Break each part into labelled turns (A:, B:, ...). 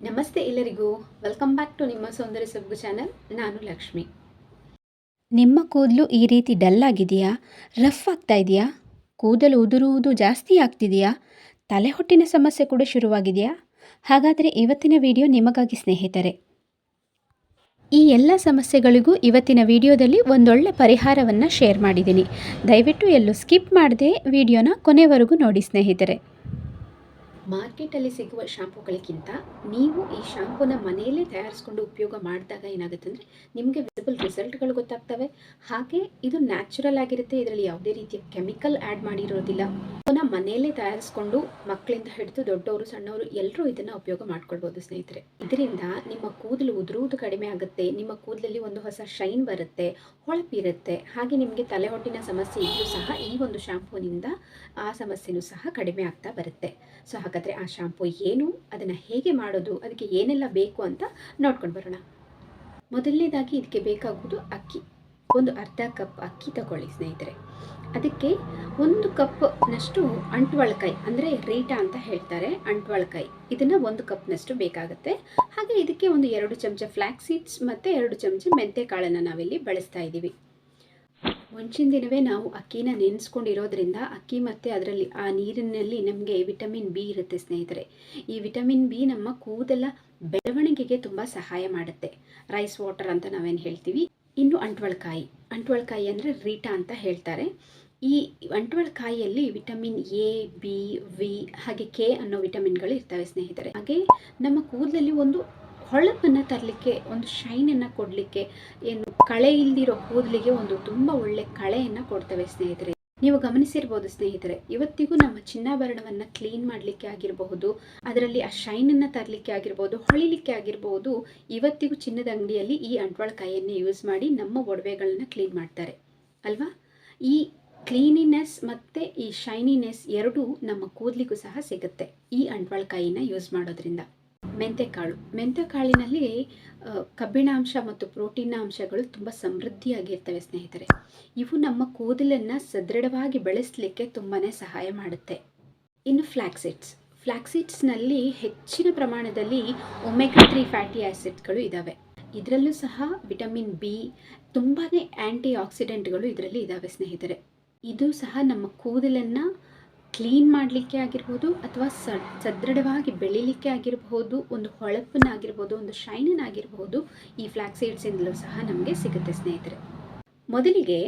A: ನಮಸ್ತೆ ಎಲ್ಲರಿಗೂ. Welcome back to ನಿಮ್ಮ ಸೌಂದರ್ಯ ಸೊಬಗು ಚಾನಲ್. ನಾನು ಲಕ್ಷ್ಮಿ.
B: ನಿಮ್ಮ ಕೂದಲು ಈ ರೀತಿ ಡಲ್ ಆಗಿದೆಯಾ? ರಫ್ ಆಗ್ತಾ ಇದೆಯಾ? ಕೂದಲು ಉದುರುವುದು ಜಾಸ್ತಿ ಆಗ್ತಿದೆಯಾ? ತಲೆಹೊಟ್ಟಿನ ಸಮಸ್ಯೆ ಕೂಡ ಶುರುವಾಗಿದೆಯಾ? ಹಾಗಾದರೆ ಇವತ್ತಿನ ವಿಡಿಯೋ ನಿಮಗಾಗಿ ಸ್ನೇಹಿತರೆ. ಈ ಎಲ್ಲ ಸಮಸ್ಯೆಗಳಿಗೂ ಇವತ್ತಿನ ವಿಡಿಯೋದಲ್ಲಿ ಒಂದೊಳ್ಳೆ ಪರಿಹಾರವನ್ನು ಶೇರ್ ಮಾಡಿದ್ದೀನಿ. ದಯವಿಟ್ಟು ಎಲ್ಲೂ ಸ್ಕಿಪ್ ಮಾಡದೆ ವಿಡಿಯೋನ ಕೊನೆವರೆಗೂ ನೋಡಿ ಸ್ನೇಹಿತರೆ.
A: ಮಾರ್ಕೆಟಲ್ಲಿ ಸಿಗುವ ಶಾಂಪೂಗಳಿಗಿಂತ ನೀವು ಈ ಶಾಂಪೂನ ಮನೆಯಲ್ಲೇ ತಯಾರಿಸ್ಕೊಂಡು ಉಪಯೋಗ ಮಾಡಿದಾಗ ಏನಾಗುತ್ತೆ ಅಂದರೆ ನಿಮಗೆ ವಿಸಿಬಲ್ ರಿಸಲ್ಟ್ಗಳು ಗೊತ್ತಾಗ್ತವೆ. ಹಾಗೆ ಇದು ನ್ಯಾಚುರಲ್ ಆಗಿರುತ್ತೆ. ಇದರಲ್ಲಿ ಯಾವುದೇ ರೀತಿಯ ಕೆಮಿಕಲ್ ಆ್ಯಡ್ ಮಾಡಿರೋದಿಲ್ಲ. ಅದನ್ನು ಮನೆಯಲ್ಲೇ ತಯಾರಿಸ್ಕೊಂಡು ಮಕ್ಕಳಿಂದ ಹಿಡಿದು ದೊಡ್ಡವರು ಸಣ್ಣವರು ಎಲ್ಲರೂ ಇದನ್ನು ಉಪಯೋಗ ಮಾಡ್ಕೊಳ್ಬೋದು ಸ್ನೇಹಿತರೆ. ಇದರಿಂದ ನಿಮ್ಮ ಕೂದಲು ಉದುರುವುದು ಕಡಿಮೆ ಆಗುತ್ತೆ. ನಿಮ್ಮ ಕೂದಲಲ್ಲಿ ಒಂದು ಹೊಸ ಶೈನ್ ಬರುತ್ತೆ, ಹೊಳಪಿರುತ್ತೆ. ಹಾಗೆ ನಿಮಗೆ ತಲೆಹೊಟ್ಟಿನ ಸಮಸ್ಯೆ ಇದ್ರೂ ಸಹ ಈ ಒಂದು ಶಾಂಪೂನಿಂದ ಆ ಸಮಸ್ಯೆನೂ ಸಹ ಕಡಿಮೆ ಆಗ್ತಾ ಬರುತ್ತೆ. ಸೊ ಹಾಗಾದರೆ ಆ ಶಾಂಪೂ ಏನು, ಅದನ್ನು ಹೇಗೆ ಮಾಡೋದು, ಅದಕ್ಕೆ ಏನೆಲ್ಲ ಬೇಕು ಅಂತ ನೋಡ್ಕೊಂಡು ಬರೋಣ. ಮೊದಲನೇದಾಗಿ ಇದಕ್ಕೆ ಬೇಕಾಗುವುದು ಅಕ್ಕಿ. ಒಂದು ಅರ್ಧ ಕಪ್ ಅಕ್ಕಿ ತಗೊಳ್ಳಿ ಸ್ನೇಹಿತರೆ. ಅದಕ್ಕೆ 1 ಕಪ್ನಷ್ಟು ಅಂಟ್ವಾಳಕಾಯಿ ಅಂದರೆ ರೀಟಾ ಅಂತ ಹೇಳ್ತಾರೆ, ಅಂಟ್ವಾಳಕಾಯಿ, ಇದನ್ನು 1 ಕಪ್ನಷ್ಟು ಬೇಕಾಗುತ್ತೆ. ಹಾಗೆ ಇದಕ್ಕೆ ಒಂದು 2 ಚಮಚ ಫ್ಲ್ಯಾಕ್ಸ್ ಸೀಡ್ಸ್ ಮತ್ತು 2 ಚಮಚ ಮೆಂತೆ ಕಾಳನ್ನು ನಾವಿಲ್ಲಿ ಬಳಸ್ತಾ ಇದ್ದೀವಿ. ಮುಂಚಿನ ದಿನವೇ ನಾವು ಅಕ್ಕಿನ ನೆನೆಸ್ಕೊಂಡಿರೋದ್ರಿಂದ ಅಕ್ಕಿ ಮತ್ತು ಅದರಲ್ಲಿ ಆ ನೀರಿನಲ್ಲಿ ನಮಗೆ ವಿಟಮಿನ್ ಬಿ ಇರುತ್ತೆ ಸ್ನೇಹಿತರೆ. ಈ ವಿಟಮಿನ್ ಬಿ ನಮ್ಮ ಕೂದಲ ಬೆಳವಣಿಗೆಗೆ ತುಂಬ ಸಹಾಯ ಮಾಡುತ್ತೆ. ರೈಸ್ ವಾಟರ್ ಅಂತ ನಾವೇನು ಹೇಳ್ತೀವಿ. ಇನ್ನು ಅಂಟ್ವಾಳಕಾಯಿ ಅಂದರೆ ರೀಟಾ ಅಂತ ಹೇಳ್ತಾರೆ. ಈ ಅಂಟ್ವಾಳಕಾಯಿಯಲ್ಲಿ ವಿಟಮಿನ್ ಎ, ಬಿ, ವಿ ಹಾಗೆ ಕೆ ಅನ್ನೋ ವಿಟಮಿನ್ಗಳು ಇರ್ತವೆ ಸ್ನೇಹಿತರೆ. ಹಾಗೆ ನಮ್ಮ ಕೂದಲಲ್ಲಿ ಒಂದು ಹೊಳಪನ್ನು ತರಲಿಕ್ಕೆ, ಒಂದು ಶೈನನ್ನು ಕೊಡಲಿಕ್ಕೆ, ಏನು ಕಳೆ ಇಲ್ದಿರೋ ಕೂದಲಿಗೆ ಒಂದು ತುಂಬ ಒಳ್ಳೆ ಕಳೆಯನ್ನು ಕೊಡ್ತವೆ ಸ್ನೇಹಿತರೆ. ನೀವು ಗಮನಿಸಿರ್ಬೋದು ಸ್ನೇಹಿತರೆ, ಇವತ್ತಿಗೂ ನಮ್ಮ ಚಿನ್ನಾಭರಣವನ್ನು ಕ್ಲೀನ್ ಮಾಡಲಿಕ್ಕೆ ಆಗಿರಬಹುದು, ಅದರಲ್ಲಿ ಆ ಶೈನನ್ನು ತರಲಿಕ್ಕೆ ಆಗಿರ್ಬೋದು, ಹೊಳಿಲಿಕ್ಕೆ ಆಗಿರ್ಬೋದು, ಇವತ್ತಿಗೂ ಚಿನ್ನದ ಅಂಗಡಿಯಲ್ಲಿ ಈ ಅಂಟ್ವಾಳಕಾಯಿಯನ್ನೇ ಯೂಸ್ ಮಾಡಿ ನಮ್ಮ ಒಡವೆಗಳನ್ನ ಕ್ಲೀನ್ ಮಾಡ್ತಾರೆ ಅಲ್ವಾ. ಈ ಕ್ಲೀನಿನೆಸ್ ಮತ್ತು ಈ ಶೈನಿನೆಸ್ ಎರಡೂ ನಮ್ಮ ಕೂದಲಿಗೂ ಸಹ ಸಿಗುತ್ತೆ ಈ ಅಂಟ್ವಾಳಕಾಯಿನ ಯೂಸ್ ಮಾಡೋದ್ರಿಂದ. ಮೆಂತೆಕಾಳಿನಲ್ಲಿ ಕಬ್ಬಿಣಾಂಶ ಮತ್ತು ಪ್ರೋಟೀನ್ ಅಂಶಗಳು ತುಂಬ ಸಮೃದ್ಧಿಯಾಗಿರ್ತವೆ ಸ್ನೇಹಿತರೆ. ಇವು ನಮ್ಮ ಕೂದಲನ್ನು ಸದೃಢವಾಗಿ ಬೆಳೆಸಲಿಕ್ಕೆ ತುಂಬಾ ಸಹಾಯ ಮಾಡುತ್ತೆ. ಇನ್ನು ಫ್ಲ್ಯಾಕ್ಸೀಡ್ಸ್ನಲ್ಲಿ ಹೆಚ್ಚಿನ ಪ್ರಮಾಣದಲ್ಲಿ ಒಮೆಗಾ 3 ಫ್ಯಾಟಿ ಆ್ಯಸಿಡ್ಗಳು ಇದ್ದಾವೆ. ಇದರಲ್ಲೂ ಸಹ ವಿಟಮಿನ್ ಬಿ, ತುಂಬಾ ಆ್ಯಂಟಿ ಆಕ್ಸಿಡೆಂಟ್ಗಳು ಇದರಲ್ಲಿ ಇದ್ದಾವೆ ಸ್ನೇಹಿತರೆ. ಇದು ಸಹ ನಮ್ಮ ಕೂದಲನ್ನು ಕ್ಲೀನ್ ಮಾಡಲಿಕ್ಕೆ ಆಗಿರ್ಬೋದು, ಅಥವಾ ಸದೃಢವಾಗಿ ಬೆಳಿಲಿಕ್ಕೆ ಆಗಿರಬಹುದು, ಒಂದು ಹೊಳಪನ್ನಾಗಿರ್ಬೋದು, ಒಂದು ಶೈನನ್ನಾಗಿರ್ಬೋದು, ಈ ಫ್ಲ್ಯಾಕ್ಸೀಡ್ಸಿಂದಲೂ ಸಹ ನಮಗೆ ಸಿಗುತ್ತೆ ಸ್ನೇಹಿತರೆ. ಮೊದಲಿಗೆ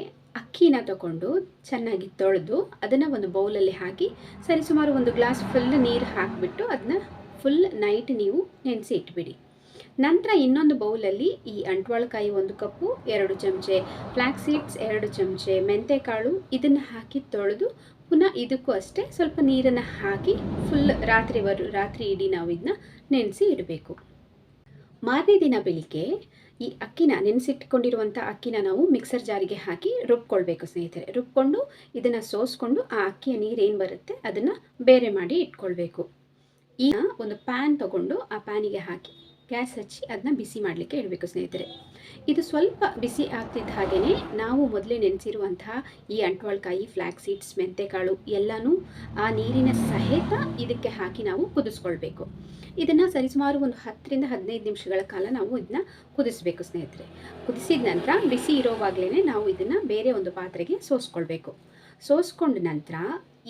A: ಅಕ್ಕಿನ ತಗೊಂಡು ಚೆನ್ನಾಗಿ ತೊಳೆದು ಅದನ್ನು ಒಂದು ಬೌಲಲ್ಲಿ ಹಾಕಿ ಸರಿಸುಮಾರು 1 ಗ್ಲಾಸ್ ಫುಲ್ ನೀರು ಹಾಕಿಬಿಟ್ಟು ಅದನ್ನ ಫುಲ್ ನೈಟ್ ನೀವು ನೆನೆಸಿ ಇಟ್ಬಿಡಿ. ನಂತರ ಇನ್ನೊಂದು ಬೌಲಲ್ಲಿ ಈ ಅಂಟ್ವಾಳಕಾಯಿ 1 ಕಪ್ಪು, 2 ಚಮಚೆ ಫ್ಲ್ಯಾಕ್ಸ್ ಸೀಡ್ಸ್, 2 ಚಮಚೆ ಮೆಂತೆಕಾಳು ಇದನ್ನು ಹಾಕಿ ತೊಳೆದು ಪುನಃ ಇದಕ್ಕೂ ಅಷ್ಟೇ ಸ್ವಲ್ಪ ನೀರನ್ನು ಹಾಕಿ ಫುಲ್ ರಾತ್ರಿ ಇಡೀ ನಾವು ಇದನ್ನ ನೆನೆಸಿ ಇಡಬೇಕು. ಮಾರನೇ ದಿನ ಬೆಳಿಗ್ಗೆ ಈ ಅಕ್ಕಿನ ನೆನೆಸಿಟ್ಕೊಂಡಿರುವಂಥ ಅಕ್ಕಿನ ನಾವು ಮಿಕ್ಸರ್ ಜಾರಿಗೆ ಹಾಕಿ ರುಬ್ಕೊಳ್ಬೇಕು ಸ್ನೇಹಿತರೆ. ರುಬ್ಕೊಂಡು ಇದನ್ನು ಸೋಸ್ಕೊಂಡು ಆ ಅಕ್ಕಿಯ ನೀರೇನು ಬರುತ್ತೆ ಅದನ್ನು ಬೇರೆ ಮಾಡಿ ಇಟ್ಕೊಳ್ಬೇಕು. ಈಗ ಒಂದು ಪ್ಯಾನ್ ತಗೊಂಡು ಆ ಪ್ಯಾನಿಗೆ ಹಾಕಿ ಗ್ಯಾಸ್ ಹಚ್ಚಿ ಅದನ್ನ ಬಿಸಿ ಮಾಡಲಿಕ್ಕೆ ಇಡಬೇಕು ಸ್ನೇಹಿತರೆ. ಇದು ಸ್ವಲ್ಪ ಬಿಸಿ ಆಗ್ತಿದ್ದ ಹಾಗೆಯೇ ನಾವು ಮೊದಲೇ ನೆನೆಸಿರುವಂತಹ ಈ ಅಂಟ್ವಾಳಕಾಯಿ, ಫ್ಲ್ಯಾಕ್ಸ್ ಸೀಡ್ಸ್, ಮೆಂತೆಕಾಳು ಎಲ್ಲನೂ ಆ ನೀರಿನ ಸಹಿತ ಇದಕ್ಕೆ ಹಾಕಿ ನಾವು ಕುದಿಸ್ಕೊಳ್ಬೇಕು. ಇದನ್ನು ಸರಿಸುಮಾರು ಒಂದು 10ರಿಂದ 15 ನಿಮಿಷಗಳ ಕಾಲ ನಾವು ಇದನ್ನ ಕುದಿಸಬೇಕು ಸ್ನೇಹಿತರೆ. ಕುದಿಸಿದ ನಂತರ ಬಿಸಿ ಇರೋವಾಗಲೇ ನಾವು ಇದನ್ನು ಬೇರೆ ಒಂದು ಪಾತ್ರೆಗೆ ಸೋಸ್ಕೊಳ್ಬೇಕು. ಸೋಸ್ಕೊಂಡ ನಂತರ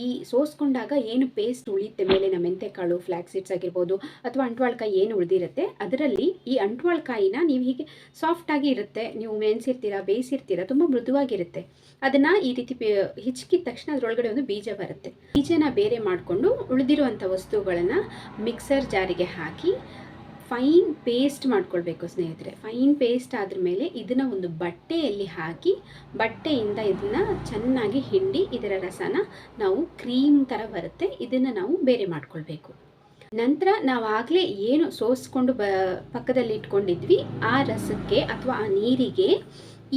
A: ಈ ಸೋಸ್ಕೊಂಡಾಗ ಏನು ಪೇಸ್ಟ್ ಉಳಿಯುತ್ತೆ ಮೇಲಿನ ಮೆಂತೆಕಾಳು, ಫ್ಲ್ಯಾಕ್ಸ್ ಸೀಡ್ಸ್ ಆಗಿರ್ಬೋದು, ಅಥವಾ ಅಂಟ್ವಾಳಕಾಯಿ ಏನು ಉಳಿದಿರುತ್ತೆ ಅದರಲ್ಲಿ ಈ ಅಂಟ್ವಾಳಕಾಯಿನ ನೀವು ಹೀಗೆ ಸಾಫ್ಟಾಗಿ ಇರುತ್ತೆ, ನೀವು ನೆನೆಸಿರ್ತೀರಾ, ಬೇಯಿಸಿರ್ತೀರಾ, ತುಂಬ ಮೃದುವಾಗಿರುತ್ತೆ. ಅದನ್ನು ಈ ರೀತಿ ಹಿಚ್ಕಿದ ತಕ್ಷಣ ಅದರೊಳಗಡೆ ಒಂದು ಬೀಜ ಬರುತ್ತೆ. ಬೀಜನ ಬೇರೆ ಮಾಡಿಕೊಂಡು ಉಳಿದಿರುವಂಥ ವಸ್ತುಗಳನ್ನು ಮಿಕ್ಸರ್ ಜಾರಿಗೆ ಹಾಕಿ ಫೈನ್ ಪೇಸ್ಟ್ ಮಾಡ್ಕೊಳ್ಬೇಕು ಸ್ನೇಹಿತರೆ. ಫೈನ್ ಪೇಸ್ಟ್ ಆದ್ರ ಮೇಲೆ ಇದನ್ನು ಒಂದು ಬಟ್ಟೆಯಲ್ಲಿ ಹಾಕಿ ಬಟ್ಟೆಯಿಂದ ಇದನ್ನು ಚೆನ್ನಾಗಿ ಹಿಂಡಿ ಇದರ ರಸನ ನಾವು ಕ್ರೀಮ್ ಥರ ಬರುತ್ತೆ, ಇದನ್ನು ನಾವು ಬೇರೆ ಮಾಡ್ಕೊಳ್ಬೇಕು. ನಂತರ ನಾವು ಆಗಲೇ ಏನು ಸೋಸ್ಕೊಂಡು ಪಕ್ಕದಲ್ಲಿ ಇಟ್ಕೊಂಡಿದ್ವಿ ಆ ರಸಕ್ಕೆ ಅಥವಾ ಆ ನೀರಿಗೆ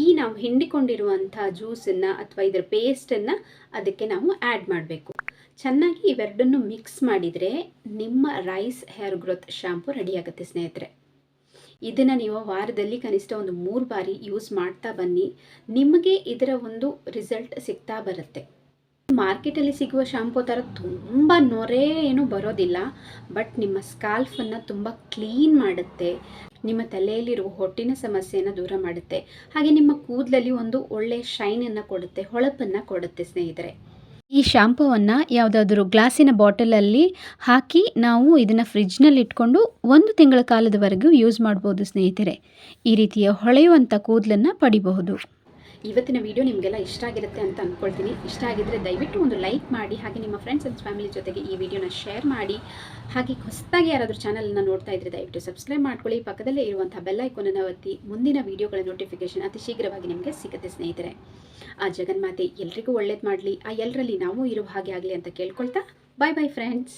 A: ಈ ನಾವು ಹಿಂಡಿಕೊಂಡಿರುವಂಥ ಜ್ಯೂಸನ್ನು ಅಥವಾ ಇದರ ಪೇಸ್ಟನ್ನು ಅದಕ್ಕೆ ನಾವು ಆ್ಯಡ್ ಮಾಡಬೇಕು. ಚೆನ್ನಾಗಿ ಇವೆರಡನ್ನು ಮಿಕ್ಸ್ ಮಾಡಿದರೆ ನಿಮ್ಮ ರೈಸ್ ಹೇರ್ ಗ್ರೋತ್ ಶಾಂಪು ರೆಡಿಯಾಗುತ್ತೆ ಸ್ನೇಹಿತರೆ. ಇದನ್ನು ನೀವು ವಾರದಲ್ಲಿ ಕನಿಷ್ಠ ಒಂದು 3 ಬಾರಿ ಯೂಸ್ ಮಾಡ್ತಾ ಬನ್ನಿ. ನಿಮಗೆ ಇದರ ಒಂದು ರಿಸಲ್ಟ್ ಸಿಗ್ತಾ ಬರುತ್ತೆ. ಮಾರ್ಕೆಟಲ್ಲಿ ಸಿಗುವ ಶಾಂಪೂ ಥರ ತುಂಬ ನೊರೆ ಏನೂ ಬರೋದಿಲ್ಲ, ಬಟ್ ನಿಮ್ಮ ಸ್ಕಾಲ್ಫನ್ನು ತುಂಬ ಕ್ಲೀನ್ ಮಾಡುತ್ತೆ, ನಿಮ್ಮ ತಲೆಯಲ್ಲಿರುವ ಹೊಟ್ಟಿನ ಸಮಸ್ಯೆಯನ್ನು ದೂರ ಮಾಡುತ್ತೆ, ಹಾಗೆ ನಿಮ್ಮ ಕೂದಲಲ್ಲಿ ಒಂದು ಒಳ್ಳೆಯ ಶೈನನ್ನು ಕೊಡುತ್ತೆ, ಹೊಳಪನ್ನು ಕೊಡುತ್ತೆ ಸ್ನೇಹಿತರೆ.
B: ಈ ಶಾಂಪೂವನ್ನು ಯಾವುದಾದ್ರೂ ಗ್ಲಾಸಿನ ಬಾಟಲಲ್ಲಿ ಹಾಕಿ ನಾವು ಇದನ್ನು ಫ್ರಿಡ್ಜ್ನಲ್ಲಿ ಇಟ್ಕೊಂಡು 1 ತಿಂಗಳ ಕಾಲದವರೆಗೂ ಯೂಸ್ ಮಾಡ್ಬೋದು ಸ್ನೇಹಿತರೆ. ಈ ರೀತಿಯ ಹೊಳೆಯುವಂಥ ಕೂದಲನ್ನು ಪಡಿಬಹುದು.
A: ಇವತ್ತಿನ ವಿಡಿಯೋ ನಿಮಗೆಲ್ಲ ಇಷ್ಟ ಆಗಿರುತ್ತೆ ಅಂತ ಅಂದ್ಕೊಳ್ತೀನಿ. ಇಷ್ಟ ಆಗಿದ್ದರೆ ದಯವಿಟ್ಟು ಒಂದು ಲೈಕ್ ಮಾಡಿ, ಹಾಗೆ ನಿಮ್ಮ ಫ್ರೆಂಡ್ಸ್ ಆ್ಯಂಡ್ ಫ್ಯಾಮಿಲಿ ಜೊತೆಗೆ ಈ ವಿಡಿಯೋನ ಶೇರ್ ಮಾಡಿ. ಹಾಗೆ ಹೊಸದಾಗಿ ಯಾರಾದರೂ ಚಾನಲನ್ನು ನೋಡ್ತಾ ಇದ್ದರೆ ದಯವಿಟ್ಟು ಸಬ್ಸ್ಕ್ರೈಬ್ ಮಾಡ್ಕೊಳ್ಳಿ. ಪಕ್ಕದಲ್ಲೇ ಇರುವಂಥ ಬೆಲ್ ಐಕಾನನ್ನು ಒತ್ತಿ ಮುಂದಿನ ವಿಡಿಯೋಗಳ ನೋಟಿಫಿಕೇಷನ್ ಅತಿ ಶೀಘ್ರವಾಗಿ ನಿಮಗೆ ಸಿಗುತ್ತೆ ಸ್ನೇಹಿತರೆ. ಆ ಜಗನ್ಮಾತೆ ಎಲ್ರಿಗೂ ಒಳ್ಳೇದು ಮಾಡಲಿ, ಆ ಎಲ್ಲರಲ್ಲಿ ನಾವು ಇರುವ ಹಾಗೆ ಆಗಲಿ ಅಂತ ಕೇಳ್ಕೊಳ್ತಾ ಬಾಯ್ ಬಾಯ್ ಫ್ರೆಂಡ್ಸ್.